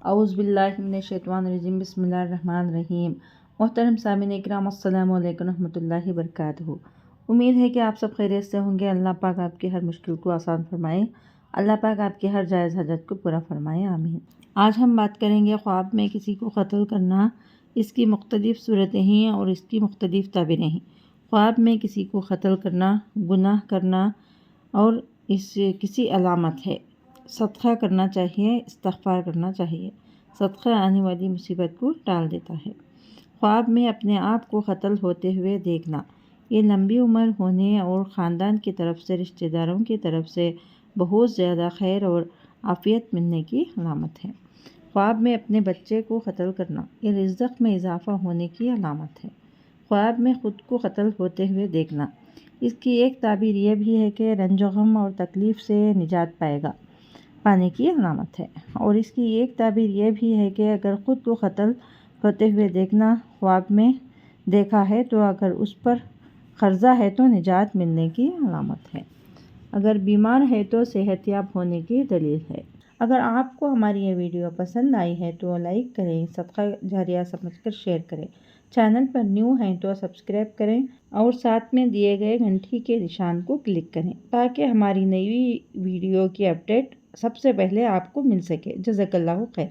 اعوذ باللہ من الشیطان الرجیم، بسم اللہ الرحمن الرحیم۔ محترم سامعین اکرام، السلام علیکم ورحمۃ اللہ وبرکاتہ۔ امید ہے کہ آپ سب خیریت سے ہوں گے۔ اللہ پاک آپ کی ہر مشکل کو آسان فرمائے، اللہ پاک آپ کی ہر جائز حاجت کو پورا فرمائے، آمین۔ آج ہم بات کریں گے خواب میں کسی کو قتل کرنا، اس کی مختلف صورتیں ہیں اور اس کی مختلف تعبیریں ہیں۔ خواب میں کسی کو قتل کرنا گناہ کرنا اور اس کسی علامت ہے۔ صدقہ کرنا چاہیے، استغفار کرنا چاہیے۔ صدقہ آنے والی مصیبت کو ٹال دیتا ہے۔ خواب میں اپنے آپ کو قتل ہوتے ہوئے دیکھنا، یہ لمبی عمر ہونے اور خاندان کی طرف سے، رشتہ داروں کی طرف سے بہت زیادہ خیر اور عافیت ملنے کی علامت ہے۔ خواب میں اپنے بچے کو قتل کرنا، یہ رزق میں اضافہ ہونے کی علامت ہے۔ خواب میں خود کو قتل ہوتے ہوئے دیکھنا، اس کی ایک تعبیر یہ بھی ہے کہ رنج و غم اور تکلیف سے نجات پانے کی علامت ہے، اور اس کی ایک تعبیر یہ بھی ہے کہ اگر خود کو قتل ہوتے ہوئے دیکھنا خواب میں دیکھا ہے تو اگر اس پر قرضہ ہے تو نجات ملنے کی علامت ہے، اگر بیمار ہے تو صحت یاب ہونے کی دلیل ہے۔ اگر آپ کو ہماری یہ ویڈیو پسند آئی ہے تو لائک کریں، صدقہ جاریہ سمجھ کر شیئر کریں، چینل پر نیو ہیں تو سبسکرائب کریں اور ساتھ میں دیے گئے گھنٹی کے نشان کو کلک کریں تاکہ ہماری نئی ویڈیو کی اپڈیٹ سب سے پہلے آپ کو مل سکے۔ جزاک اللہ خیر۔